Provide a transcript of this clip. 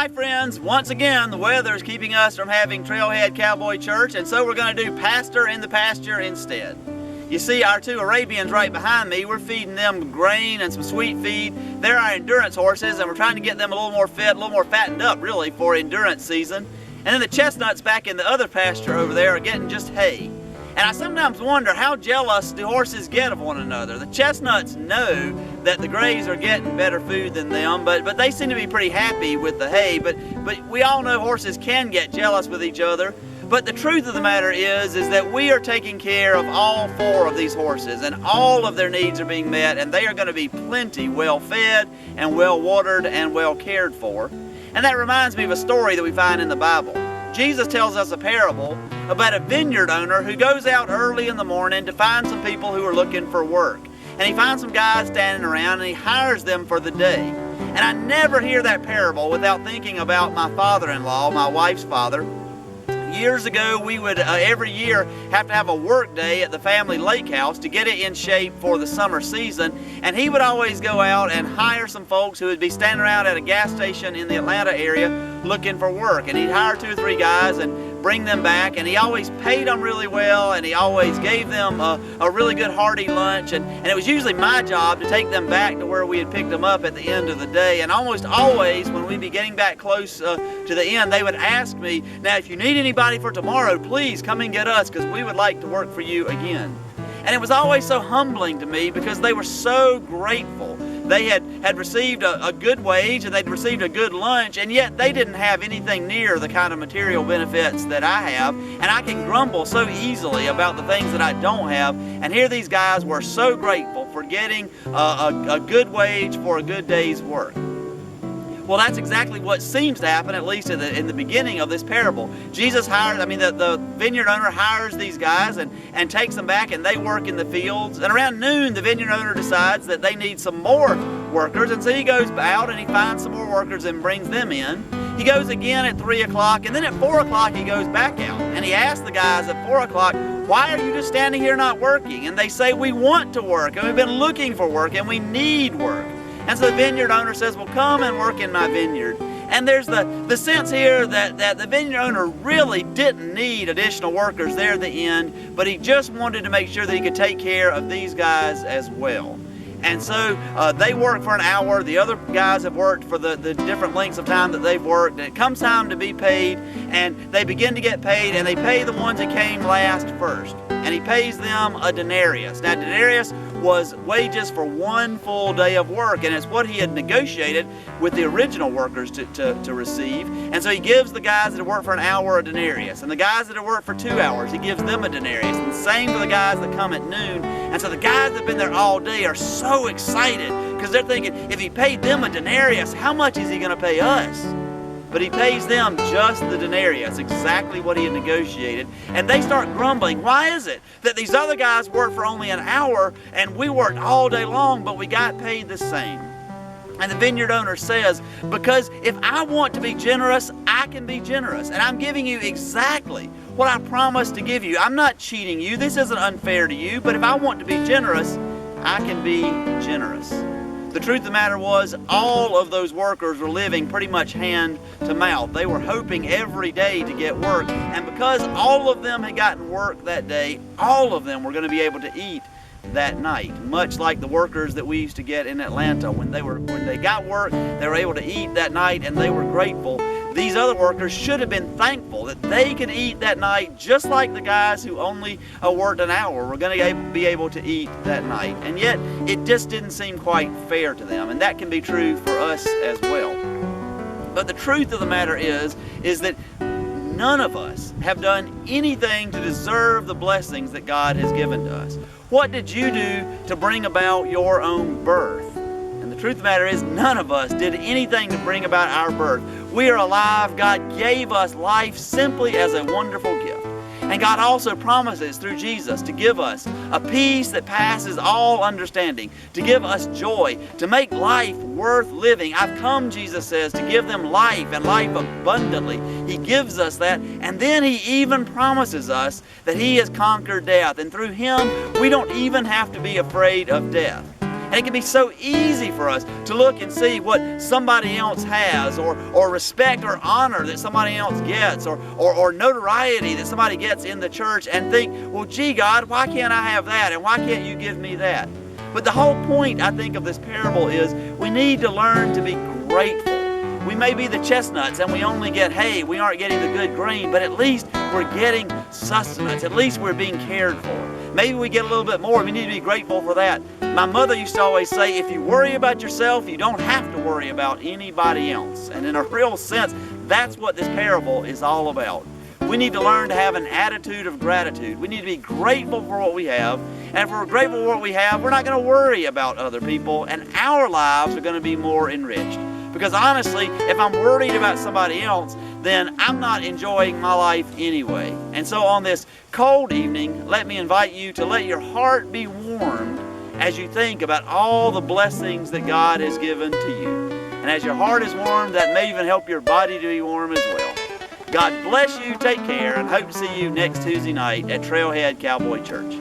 Hi friends, once again the weather is keeping us from having Trailhead Cowboy Church, and so we're going to do Pasture in the Pasture instead. You see, our two Arabians right behind me, we're feeding them grain and some sweet feed. They're our endurance horses, and we're trying to get them a little more fit, a little more fattened up really for endurance season. And then the chestnuts back in the other pasture over there are getting just hay. And I sometimes wonder how jealous do horses get of one another. The chestnuts know that the grays are getting better food than them, but they seem to be pretty happy with the hay. But we all know horses can get jealous with each other. But the truth of the matter is that we are taking care of all four of these horses, and all of their needs are being met, and they are going to be plenty well fed and well watered and well cared for. And that reminds me of a story that we find in the Bible. Jesus tells us a parable about a vineyard owner who goes out early in the morning to find some people who are looking for work. And he finds some guys standing around and he hires them for the day. And I never hear that parable without thinking about my father-in-law, my wife's father. Years ago, we would every year have to have a work day at the family lake house to get it in shape for the summer season. And he would always go out and hire some folks who would be standing around at a gas station in the Atlanta area looking for work. And he'd hire 2 or 3 guys and bring them back, and he always paid them really well, and he always gave them a really good hearty lunch, and it was usually my job to take them back to where we had picked them up at the end of the day. And almost always when we'd be getting back close to the end, they would ask me, now if you need anybody for tomorrow, please come and get us, because we would like to work for you again. And it was always so humbling to me because they were so grateful. They had received a good wage and they'd received a good lunch, and yet they didn't have anything near the kind of material benefits that I have. And I can grumble so easily about the things that I don't have. And here these guys were so grateful for getting a good wage for a good day's work. Well, that's exactly what seems to happen, at least in the beginning of this parable. The vineyard owner hires these guys and takes them back, and they work in the fields. And around noon, the vineyard owner decides that they need some more workers, and so he goes out and he finds some more workers and brings them in. He goes again at 3 o'clock, and then at 4 o'clock he goes back out. And he asks the guys at 4 o'clock, why are you just standing here not working? And they say, we want to work, and we've been looking for work, and we need work. And so the vineyard owner says, well, come and work in my vineyard. And there's the sense here that the vineyard owner really didn't need additional workers there at the end, but he just wanted to make sure that he could take care of these guys as well. And so they work for an hour. The other guys have worked for the different lengths of time that they've worked. And it comes time to be paid, and they begin to get paid, and they pay the ones that came last first. And he pays them a denarius. Now, denarius was wages for 1 full day of work, and it's what he had negotiated with the original workers to receive. And so he gives the guys that have worked for an hour a denarius, and the guys that have worked for 2 hours, he gives them a denarius, and the same for the guys that come at noon. And so the guys that have been there all day are so excited because they're thinking, if he paid them a denarius, how much is he going to pay us? But he pays them just the denarius, exactly what he had negotiated. And they start grumbling, why is it that these other guys worked for only an hour and we worked all day long, but we got paid the same? And the vineyard owner says, because if I want to be generous, I can be generous. And I'm giving you exactly what I promised to give you. I'm not cheating you. This isn't unfair to you. But if I want to be generous, I can be generous. The truth of the matter was, all of those workers were living pretty much hand to mouth. They were hoping every day to get work. And because all of them had gotten work that day, all of them were going to be able to eat that night. Much like the workers that we used to get in Atlanta. When they got work, they were able to eat that night, and they were grateful. These other workers should have been thankful that they could eat that night, just like the guys who only worked an hour were going to be able to eat that night. And yet, it just didn't seem quite fair to them, and that can be true for us as well. But the truth of the matter is that none of us have done anything to deserve the blessings that God has given to us. What did you do to bring about your own birth? And the truth of the matter is, none of us did anything to bring about our birth. We are alive. God gave us life simply as a wonderful gift. And God also promises through Jesus to give us a peace that passes all understanding, to give us joy, to make life worth living. I've come, Jesus says, to give them life and life abundantly. He gives us that, and then He even promises us that He has conquered death. And through Him, we don't even have to be afraid of death. And it can be so easy for us to look and see what somebody else has, or respect or honor that somebody else gets, or notoriety that somebody gets in the church, and think, well, gee, God, why can't I have that? And why can't you give me that? But the whole point, I think, of this parable is we need to learn to be grateful. We may be the chestnuts and we only get hay. We aren't getting the good grain, but at least we're getting sustenance. At least we're being cared for. Maybe we get a little bit more. We need to be grateful for that. My mother used to always say, if you worry about yourself, you don't have to worry about anybody else. And in a real sense, that's what this parable is all about. We need to learn to have an attitude of gratitude. We need to be grateful for what we have. And if we're grateful for what we have, we're not going to worry about other people, and our lives are going to be more enriched. Because honestly, if I'm worried about somebody else, then I'm not enjoying my life anyway. And so on this cold evening, let me invite you to let your heart be warmed as you think about all the blessings that God has given to you. And as your heart is warmed, that may even help your body to be warm as well. God bless you, take care, and hope to see you next Tuesday night at Trailhead Cowboy Church.